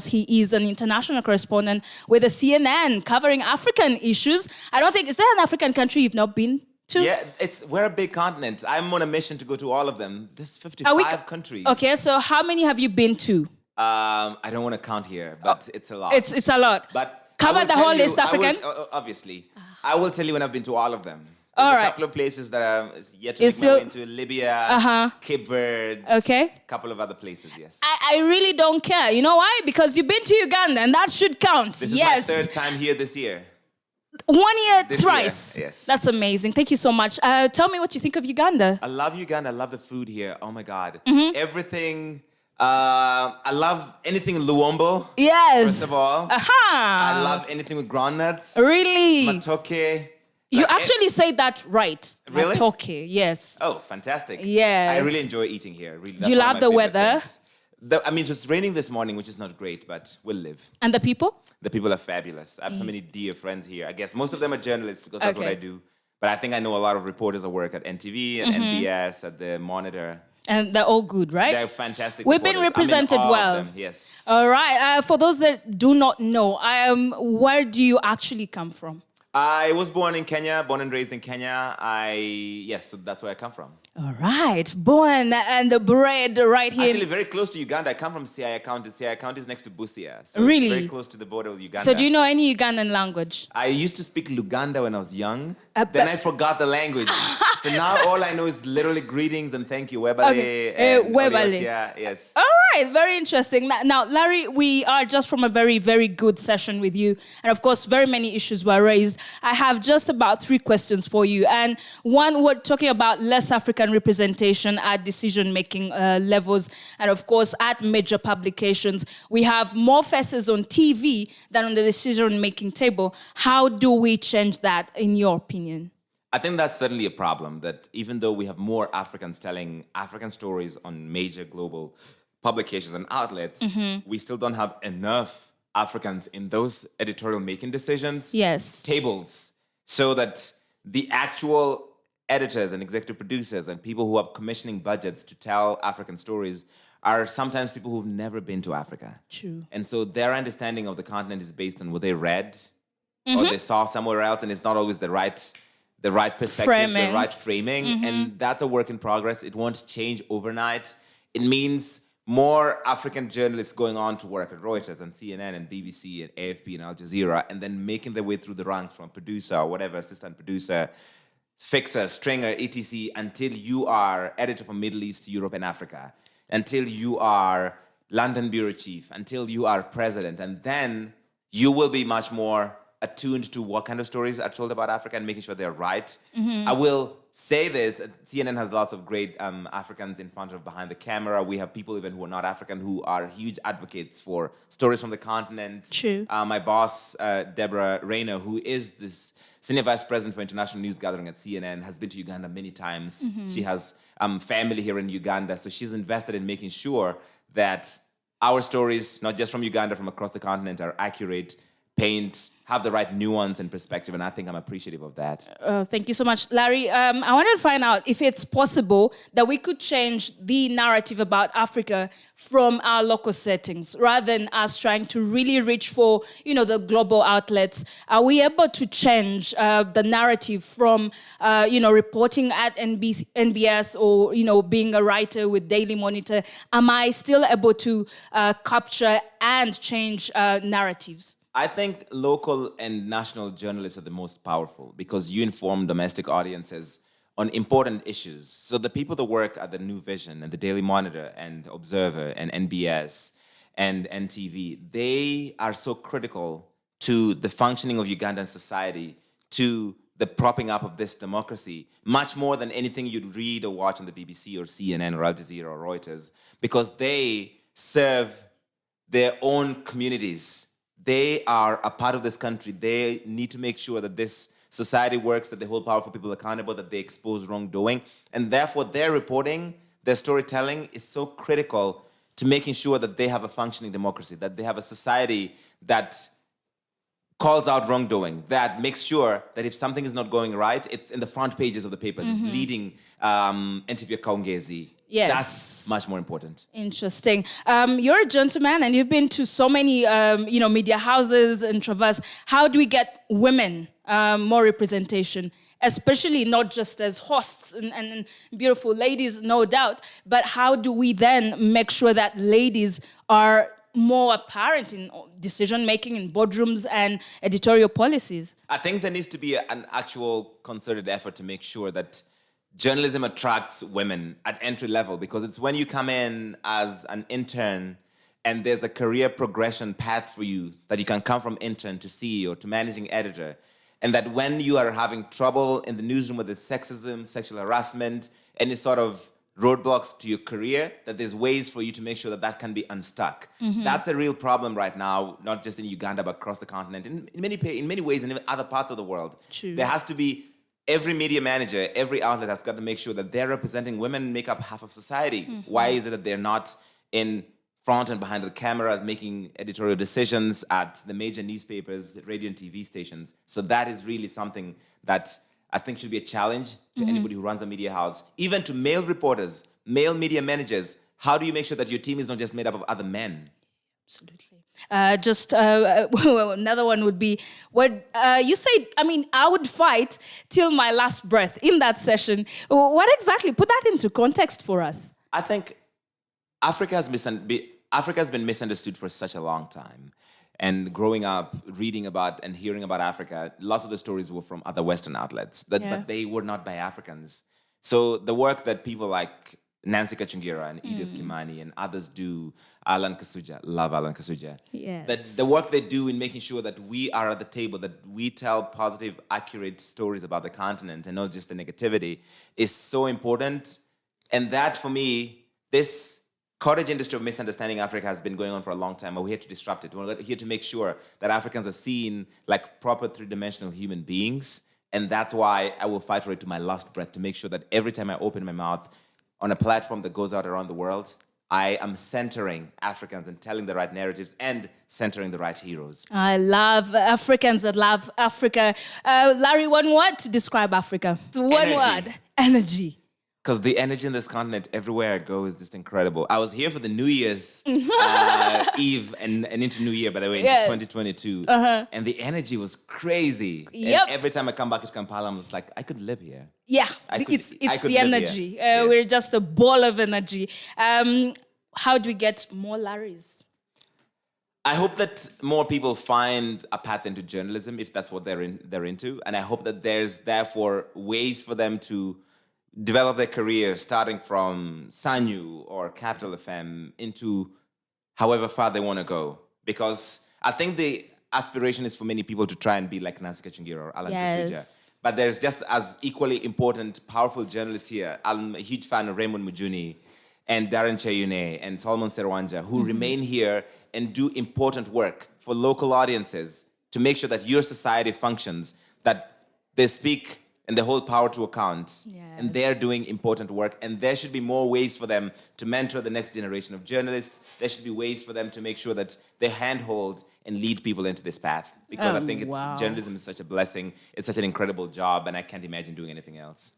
He is an international correspondent with the CNN covering African issues. I don't think, is there an African country you've not been to? Yeah, we're a big continent. I'm on a mission to go to all of them. There's 55 countries. Okay, so how many have you been to? I don't want to count here, but it's a lot. It's a lot. But cover the whole list, African? Obviously. I will tell you when I've been to all of them. All There's right. a couple of places that are yet to make my way into. Libya, Cape Verde, a couple of other places, yes. I really don't care. You know why? Because you've been to Uganda, and that should count. This is my third time here this year. 1 year, thrice. Yes. That's amazing. Thank you so much. Tell me what you think of Uganda. I love Uganda. I love the food here. Oh, my God. Everything. I love anything in Luombo. Yes. First of all. I love anything with groundnuts. Really? Matoke. You actually say that right. Really? Matoke, yes. Oh, fantastic. Yes. I really enjoy eating here. Really, do you love the weather? I mean, it was raining this morning, which is not great, but we'll live. And the people? The people are fabulous. I have so many dear friends here. I guess most of them are journalists because that's what I do. But I think I know a lot of reporters that work at NTV and NBS, at the Monitor. And they're all good, right? They're fantastic. We've been represented well. Yes. All right. For those that do not know, where do you actually come from? I was born in Kenya, born and raised in Kenya. So that's where I come from. All right. Born and bred right here. Actually, very close to Uganda. I come from Siaya County. Siaya County is next to Busia. So really? It's very close to the border with Uganda. So do you know any Ugandan language? I used to speak Luganda when I was young. Then I forgot the language. So now all I know is literally greetings and thank you. Webale. Webale. Yes. All right. Very interesting. Now, Larry, we are just from a very, very good session with you. And of course, very many issues were raised. I have just about 3 questions for you. And one, we're talking about less African representation at decision-making levels. And of course, at major publications, we have more faces on TV than on the decision-making table. How do we change that, in your opinion? I think that's certainly a problem, that even though we have more Africans telling African stories on major global publications and outlets, we still don't have enough Africans in those editorial making decisions, tables, so that the actual editors and executive producers and people who have commissioning budgets to tell African stories are sometimes people who've never been to Africa. True. And so their understanding of the continent is based on what they read or they saw somewhere else, and it's not always the right perspective, the right framing. And that's a work in progress. It won't change overnight. It means more African journalists going on to work at Reuters and CNN and BBC and AFP and Al Jazeera, and then making their way through the ranks from producer or whatever, assistant producer, fixer, stringer, etc., until you are editor for Middle East, Europe, and Africa, until you are London bureau chief, until you are president, and then you will be much more attuned to what kind of stories are told about Africa and making sure they're right. I will say this, CNN has lots of great Africans in front of behind the camera. We have people even who are not African who are huge advocates for stories from the continent. True. My boss, Deborah Rayner, who is this senior vice president for international news gathering at CNN, has been to Uganda many times. She has family here in Uganda, so she's invested in making sure that our stories, not just from Uganda, from across the continent, are accurate, have the right nuance and perspective, and I think I'm appreciative of that. Thank you so much, Larry. I wanted to find out if it's possible that we could change the narrative about Africa from our local settings, rather than us trying to really reach for, the global outlets. Are we able to change the narrative from, reporting at NBS or, being a writer with Daily Monitor? Am I still able to capture and change narratives? I think local and national journalists are the most powerful because you inform domestic audiences on important issues. So the people that work at the New Vision and the Daily Monitor and Observer and NBS and NTV, they are so critical to the functioning of Ugandan society, to the propping up of this democracy, much more than anything you'd read or watch on the BBC or CNN or Al Jazeera or Reuters, because they serve their own communities. They are a part of this country. They need to make sure that this society works, that they hold powerful people accountable, that they expose wrongdoing. And therefore, their reporting, their storytelling is so critical to making sure that they have a functioning democracy, that they have a society that calls out wrongdoing, that makes sure that if something is not going right, it's in the front pages of the papers, leading Entebbe Kaungezi. Yes. That's much more important. Interesting. You're a gentleman and you've been to so many, media houses and Traverse. How do we get women more representation, especially not just as hosts and beautiful ladies, no doubt, but how do we then make sure that ladies are more apparent in decision-making in boardrooms and editorial policies? I think there needs to be an actual concerted effort to make sure that journalism attracts women at entry level, because it's when you come in as an intern and there's a career progression path for you, that you can come from intern to CEO to managing editor, and that when you are having trouble in the newsroom with sexism, sexual harassment, any sort of roadblocks to your career, that there's ways for you to make sure that that can be unstuck. That's a real problem right now, not just in Uganda, but across the continent, in many ways, in other parts of the world. True. There has to be every media manager, every outlet has got to make sure that they're representing women, make up half of society. Why is it that they're not in front and behind the camera making editorial decisions at the major newspapers, radio and TV stations? So that is really something that I think should be a challenge to anybody who runs a media house, even to male reporters, male media managers. How do you make sure that your team is not just made up of other men? Absolutely. Another one would be what you said. I mean, I would fight till my last breath in that session. What exactly? Put that into context for us. I think Africa has been misunderstood for such a long time. And growing up, reading about and hearing about Africa, lots of the stories were from other Western outlets, but they were not by Africans. So the work that people like Nancy Kachungira and Edith Kimani and others do, Alan Kasuja, love Alan Kasuja. Yes. That the work they do in making sure that we are at the table, that we tell positive, accurate stories about the continent and not just the negativity, is so important. And that, for me, this cottage industry of misunderstanding Africa has been going on for a long time, and we're here to disrupt it. We're here to make sure that Africans are seen like proper three-dimensional human beings. And that's why I will fight for it to my last breath, to make sure that every time I open my mouth on a platform that goes out around the world, I am centering Africans and telling the right narratives and centering the right heroes. I love Africans that love Africa. Larry, one word to describe Africa. One word. Energy. Because the energy in this continent, everywhere I go, is just incredible. I was here for the New Year's Eve and into New Year, by the way, into 2022. And the energy was crazy. Yep. And every time I come back to Kampala, I'm just like, I could live here. Yeah, I it's could the live energy. here. We're Yes. just a ball of energy. How do we get more Larrys? I hope that more people find a path into journalism, if that's what they're into. And I hope that there's therefore ways for them to develop their career, starting from Sanyu or Capital FM into however far they want to go. Because I think the aspiration is for many people to try and be like Nancy Kachungira or Alan Kasuja. But there's just as equally important, powerful journalists here. I'm a huge fan of Raymond Mujuni and Darren Cheyune and Solomon Serwanja, who remain here and do important work for local audiences to make sure that your society functions, that they speak and they hold power to account. Yes. And they're doing important work. And there should be more ways for them to mentor the next generation of journalists. There should be ways for them to make sure that they handhold and lead people into this path. Because I think journalism is such a blessing. It's such an incredible job, and I can't imagine doing anything else.